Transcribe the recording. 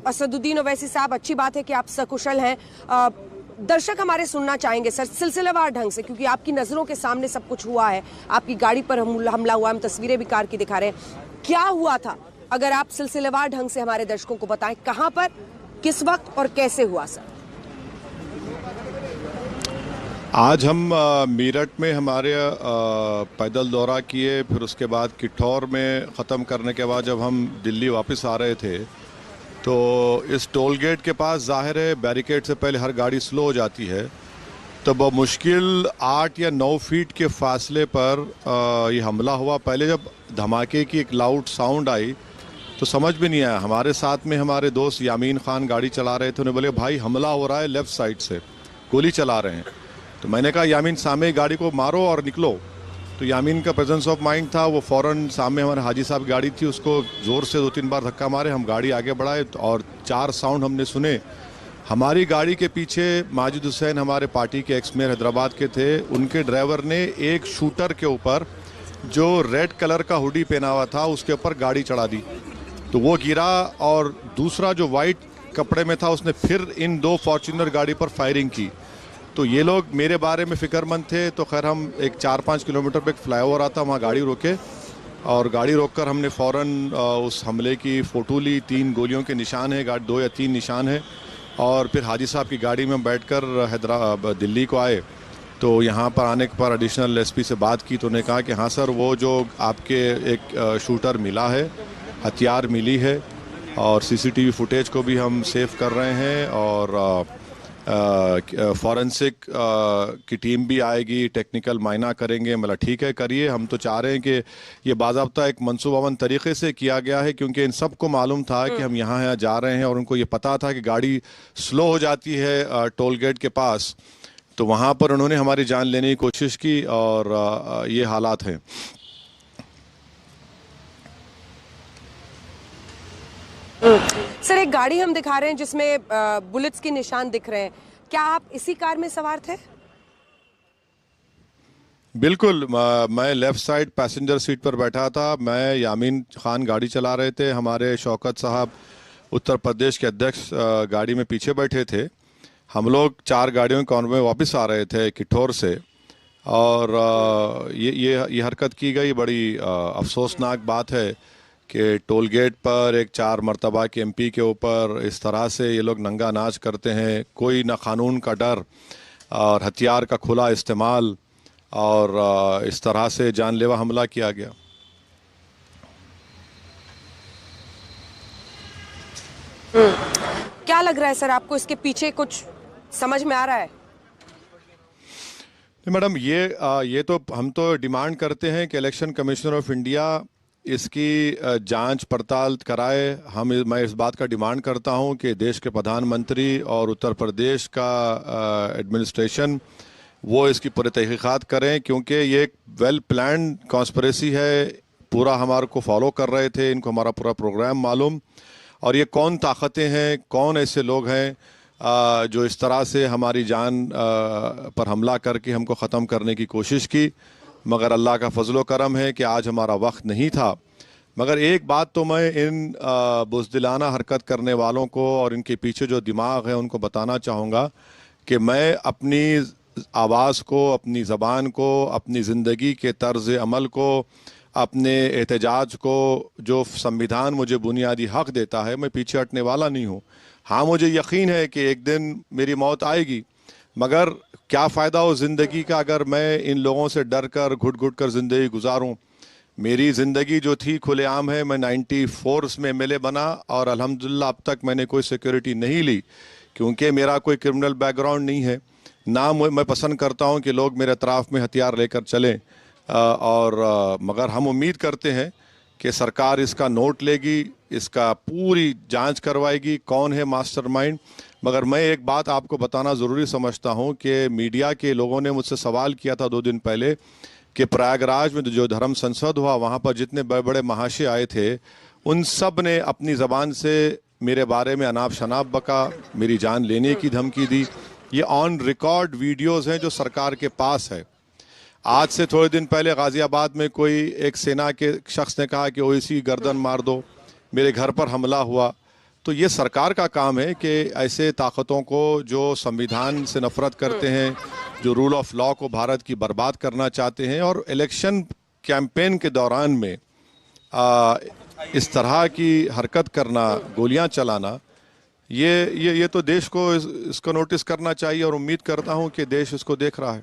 असदुद्दीन ओवैसी साहब, अच्छी बात है कि आप सकुशल हैं। दर्शक हमारे सुनना चाहेंगे सर सिलसिलेवार ढंग से, क्योंकि आपकी नजरों के सामने सब कुछ हुआ है। आपकी गाड़ी पर हमला हुआ, हम तस्वीरें भी कार की दिखा रहे हैं। क्या हुआ था, अगर आप सिलसिलेवार ढंग से हमारे दर्शकों को बताएं, कहां पर, किस वक्त और कैसे हुआ सर? आज हम मेरठ में हमारे पैदल दौरा किए, फिर उसके बाद किठौर में ख़त्म करने के बाद जब हम दिल्ली वापस आ रहे थे तो इस टोल गेट के पास जाहिर है बैरिकेड से पहले हर गाड़ी स्लो हो जाती है, तो मुश्किल 8 या 9 फीट के फासले पर ये हमला हुआ। पहले जब धमाके की एक लाउड साउंड आई तो समझ भी नहीं आया। हमारे साथ में हमारे दोस्त यामीन खान गाड़ी चला रहे थे, उन्हें बोले भाई हमला हो रहा है, लेफ़्ट साइड से गोली चला रहे हैं। तो मैंने कहा यामीन सामने गाड़ी को मारो और निकलो। तो यामीन का प्रेजेंस ऑफ माइंड था, वो फ़ौरन सामने हमारे हाजी साहब की गाड़ी थी, उसको ज़ोर से 2-3 बार धक्का मारे, हम गाड़ी आगे बढ़ाए और 4 साउंड हमने सुने। हमारी गाड़ी के पीछे माजिद हुसैन हमारे पार्टी के एक्स मेयर हैदराबाद के थे, उनके ड्राइवर ने एक शूटर के ऊपर जो रेड कलर का हुडी पहना हुआ था उसके ऊपर गाड़ी चढ़ा दी, तो वो गिरा। और दूसरा जो वाइट कपड़े में था उसने फिर इन 2 फॉर्च्यूनर गाड़ी पर फायरिंग की। तो ये लोग मेरे बारे में फ़िक्रमंद थे। तो खैर हम एक 4-5 किलोमीटर पे एक फ्लाईओवर आता, वहाँ गाड़ी रोके और गाड़ी रोककर हमने फ़ौरन उस हमले की फ़ोटो ली। 3 गोलियों के निशान हैं, 2 या 3 निशान हैं। और फिर हाजी साहब की गाड़ी में बैठकर दिल्ली को आए। तो यहाँ पर आने पर एडिशनल एसपी से बात की तो उन्होंने कहा कि हाँ सर, वो जो आपके एक शूटर मिला है, हथियार मिली है और सीसीटीवी फुटेज को भी हम सेव कर रहे हैं और फॉरेंसिक की टीम भी आएगी, टेक्निकल मायना करेंगे। मतलब ठीक है, करिए, हम तो चाह रहे हैं कि ये बाज़ाब्ता एक मनसूबाबंद तरीके से किया गया है, क्योंकि इन सबको मालूम था कि हम यहाँ जा रहे हैं और उनको ये पता था कि गाड़ी स्लो हो जाती है टोल गेट के पास। तो वहाँ पर उन्होंने हमारी जान लेने की कोशिश की और ये हालात हैं। सर, एक गाड़ी हम दिखा रहे हैं जिसमें बुलेट्स के निशान दिख रहे हैं, क्या आप इसी कार में सवार थे? बिल्कुल, मैं लेफ़्ट साइड पैसेंजर सीट पर बैठा था। मैं यामीन खान गाड़ी चला रहे थे, हमारे शौकत साहब उत्तर प्रदेश के अध्यक्ष गाड़ी में पीछे बैठे थे। हम लोग 4 गाड़ियों के कॉन्वॉय में वापस आ रहे थे किठौर से और ये हरकत की गई। बड़ी अफसोसनाक बात है कि टोल गेट पर एक 4 मरतबा के एमपी के ऊपर इस तरह से ये लोग नंगा नाच करते हैं। कोई ना कानून का डर और हथियार का खुला इस्तेमाल और इस तरह से जानलेवा हमला किया गया। क्या लग रहा है सर आपको, इसके पीछे कुछ समझ में आ रहा है? मैडम, ये तो हम तो डिमांड करते हैं कि इलेक्शन कमिश्नर ऑफ इंडिया इसकी जांच पड़ताल कराए। मैं इस बात का डिमांड करता हूं कि देश के प्रधानमंत्री और उत्तर प्रदेश का एडमिनिस्ट्रेशन वो इसकी पूरी तहकीकात करें, क्योंकि ये एक वेल प्लान्ड कॉन्स्पिरेसी है। पूरा हमारे को फॉलो कर रहे थे, इनको हमारा पूरा प्रोग्राम मालूम। और ये कौन ताकतें हैं, कौन ऐसे लोग हैं जो इस तरह से हमारी जान पर हमला करके हमको ख़त्म करने की कोशिश की। मगर अल्लाह का फजलो करम है कि आज हमारा वक्त नहीं था। मगर एक बात तो मैं इन बुज़दिलाना हरकत करने वालों को और इनके पीछे जो दिमाग है उनको बताना चाहूँगा कि मैं अपनी आवाज़ को, अपनी ज़बान को, अपनी ज़िंदगी के तर्ज़ अमल को, अपने एहतजाज को, जो संविधान मुझे बुनियादी हक़ देता है, मैं पीछे हटने वाला नहीं हूँ। हाँ, मुझे यकीन है कि एक दिन मेरी मौत आएगी, मगर क्या फ़ायदा हो ज़िंदगी का अगर मैं इन लोगों से डर कर घुट घुट कर ज़िंदगी गुजारूं। मेरी ज़िंदगी जो थी खुलेआम है। मैं 94 में एमएलए बना और अल्हम्दुलिल्लाह अब तक मैंने कोई सिक्योरिटी नहीं ली, क्योंकि मेरा कोई क्रिमिनल बैकग्राउंड नहीं है। ना मैं पसंद करता हूं कि लोग मेरे अतराफ़ में हथियार लेकर चलें मगर हम उम्मीद करते हैं कि सरकार इसका नोट लेगी, इसका पूरी जांच करवाएगी कौन है मास्टरमाइंड। मगर मैं एक बात आपको बताना ज़रूरी समझता हूं कि मीडिया के लोगों ने मुझसे सवाल किया था 2 दिन पहले कि प्रयागराज में जो धर्म संसद हुआ वहां पर जितने बड़े बड़े महाशय आए थे, उन सब ने अपनी ज़बान से मेरे बारे में अनाप शनाप बका, मेरी जान लेने की धमकी दी। ये ऑन रिकॉर्ड वीडियोज़ हैं जो सरकार के पास है। आज से थोड़े दिन पहले गाज़ियाबाद में कोई एक सेना के शख्स ने कहा कि ओवैसी गर्दन मार दो। मेरे घर पर हमला हुआ। तो ये सरकार का काम है कि ऐसे ताकतों को जो संविधान से नफरत करते हैं, जो रूल ऑफ लॉ को भारत की बर्बाद करना चाहते हैं, और इलेक्शन कैंपेन के दौरान में इस तरह की हरकत करना, गोलियां चलाना, ये तो देश को इसको नोटिस करना चाहिए और उम्मीद करता हूं कि देश इसको देख रहा है।